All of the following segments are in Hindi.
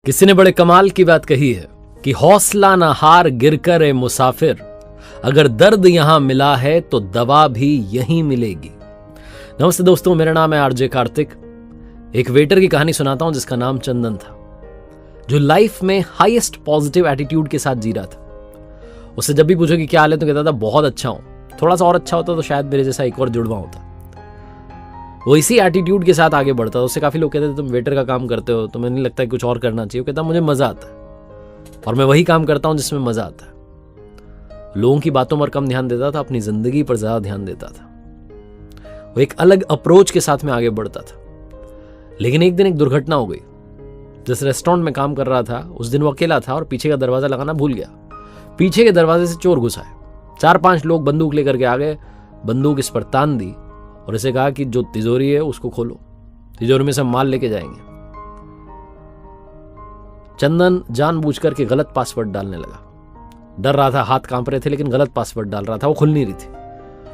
किसी ने बड़े कमाल की बात कही है कि हौसला न हार गिरकर ए मुसाफिर, अगर दर्द यहां मिला है तो दवा भी यहीं मिलेगी। नमस्ते दोस्तों, मेरा नाम है आरजे कार्तिक। एक वेटर की कहानी सुनाता हूं जिसका नाम चंदन था, जो लाइफ में हाईएस्ट पॉजिटिव एटीट्यूड के साथ जी रहा था। उससे जब भी पूछो कि क्या हाल है तो कहता था बहुत अच्छा हूं, थोड़ा सा और अच्छा होता तो शायद मेरे जैसा एक और जुड़वा होता। वो इसी एटीट्यूड के साथ आगे बढ़ता। उससे काफी लोग कहते थे तुम वेटर का काम करते हो, तुम्हें नहीं लगता कि कुछ और करना चाहिए? वो कहता मुझे मजा आता है और मैं वही काम करता हूं जिसमें मजा आता है। लोगों की बातों पर कम ध्यान देता था, अपनी जिंदगी पर ज्यादा ध्यान देता था। वो एक अलग अप्रोच के साथ में आगे बढ़ता था। लेकिन एक दिन एक दुर्घटना हो गई। जिस रेस्टोरेंट में काम कर रहा था उस दिन वो अकेला था और पीछे का दरवाजा लगाना भूल गया। पीछे के दरवाजे से चोर घुसा है। 4-5 लोग बंदूक लेकर के आ गए, बंदूक इस पर तान दी और इसे कहा कि जो तिजोरी है उसको खोलो, तिजोरी में से माल लेके जाएंगे। चंदन जानबूझकर के गलत पासवर्ड डालने लगा। डर रहा था, हाथ कांप रहे थे, लेकिन गलत पासवर्ड डाल रहा था। वो खुल नहीं रही थी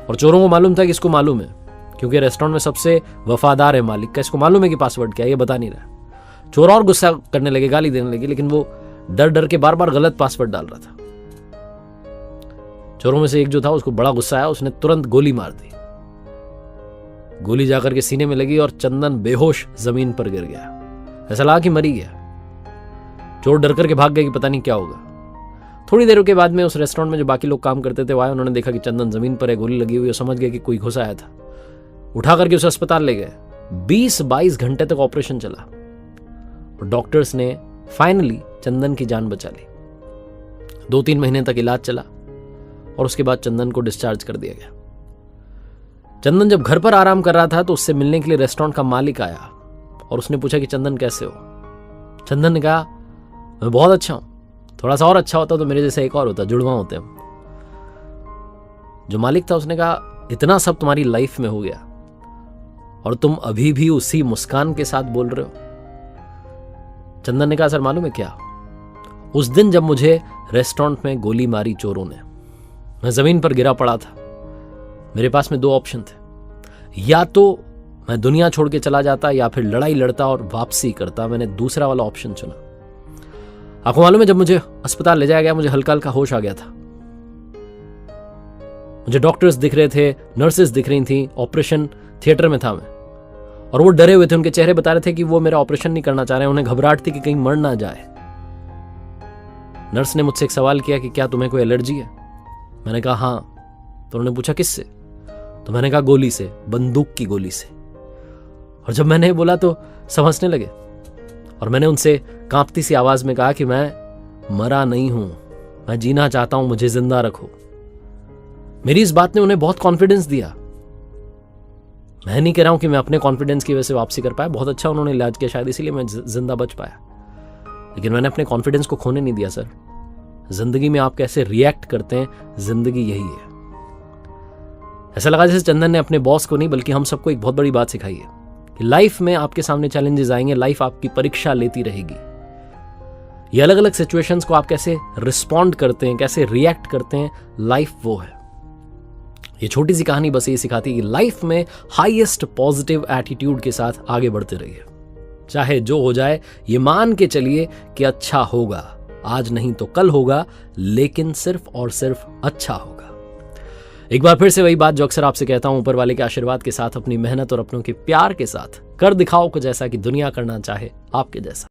और चोरों को मालूम था कि इसको मालूम है, क्योंकि रेस्टोरेंट में सबसे वफादार है मालिक का। इसको मालूम है कि पासवर्ड क्या है, ये बता नहीं रहा। चोर और गुस्सा करने लगे, गाली देने लगे, लेकिन वो डर डर के बार बार गलत पासवर्ड डाल रहा था। चोरों में से एक जो था उसको बड़ा गुस्सा आया, उसने तुरंत गोली मार दी। गोली जाकर के सीने में लगी और चंदन बेहोश जमीन पर गिर गया। ऐसा लगा कि मर ही गया। चोर डर करके भाग गए कि पता नहीं क्या होगा। थोड़ी देर के बाद में उस रेस्टोरेंट में जो बाकी लोग काम करते थे वो आए। उन्होंने देखा कि चंदन जमीन पर है, गोली लगी हुई है। समझ गए कि कोई घुस आया था। उठा करके उसे अस्पताल ले गए। 20-22 घंटे तक ऑपरेशन चला और डॉक्टर्स ने फाइनली चंदन की जान बचा ली। 2-3 महीने तक इलाज चला और उसके बाद चंदन को डिस्चार्ज कर दिया गया। चंदन जब घर पर आराम कर रहा था तो उससे मिलने के लिए रेस्टोरेंट का मालिक आया और उसने पूछा कि चंदन कैसे हो। चंदन ने कहा मैं बहुत अच्छा हूं, थोड़ा सा और अच्छा होता तो मेरे जैसे एक और होता, जुड़वा होते हम। जो मालिक था उसने कहा इतना सब तुम्हारी लाइफ में हो गया और तुम अभी भी उसी मुस्कान के साथ बोल रहे हो। चंदन ने कहा सर मालूम है क्या, उस दिन जब मुझे रेस्टोरेंट में गोली मारी चोरों ने, मैं जमीन पर गिरा पड़ा था। मेरे पास में 2 ऑप्शन थे, या तो मैं दुनिया छोड़ के चला जाता या फिर लड़ाई लड़ता और वापसी करता। मैंने दूसरा वाला ऑप्शन चुना। आपको मालूम है जब मुझे अस्पताल ले जाया गया मुझे हल्का हल्का होश आ गया था। मुझे डॉक्टर्स दिख रहे थे, नर्सेस दिख रही थी, ऑपरेशन थिएटर में था मैं, और वो डरे हुए थे। उनके चेहरे बता रहे थे कि वो मेरा ऑपरेशन नहीं करना चाह रहे हैं। उन्हें घबराहट थी कि कहीं मर ना जाए। नर्स ने मुझसे एक सवाल किया कि क्या तुम्हें कोई एलर्जी है? मैंने कहा हाँ। तो उन्होंने पूछा किससे? तो मैंने कहा गोली से, बंदूक की गोली से। और जब मैंने बोला तो सब हंसने लगे और मैंने उनसे कांपती सी आवाज में कहा कि मैं मरा नहीं हूं, मैं जीना चाहता हूं, मुझे जिंदा रखो। मेरी इस बात ने उन्हें बहुत कॉन्फिडेंस दिया। मैं नहीं कह रहा हूं कि मैं अपने कॉन्फिडेंस की वजह से वापसी कर पाया, बहुत अच्छा उन्होंने इलाज किया, शायद इसीलिए मैं जिंदा बच पाया। लेकिन मैंने अपने कॉन्फिडेंस को खोने नहीं दिया। सर, जिंदगी में आप कैसे रिएक्ट करते हैं, जिंदगी यही है। ऐसा लगा जैसे चंदन ने अपने बॉस को नहीं बल्कि हम सबको एक बहुत बड़ी बात सिखाई है कि लाइफ में आपके सामने चैलेंजेस आएंगे, लाइफ आपकी परीक्षा लेती रहेगी। ये अलग अलग सिचुएशंस को आप कैसे रिस्पॉन्ड करते हैं, कैसे रिएक्ट करते हैं, लाइफ वो है। ये छोटी सी कहानी बस ये सिखाती है कि लाइफ में हाईएस्ट पॉजिटिव एटीट्यूड के साथ आगे बढ़ते रहिए। चाहे जो हो जाए ये मान के चलिए कि अच्छा होगा, आज नहीं तो कल होगा, लेकिन सिर्फ और सिर्फ अच्छा होगा। एक बार फिर से वही बात जो अक्सर आपसे कहता हूं, ऊपर वाले के आशीर्वाद के साथ, अपनी मेहनत और अपनों के प्यार के साथ कर दिखाओ कुछ ऐसा कि दुनिया करना चाहे आपके जैसा।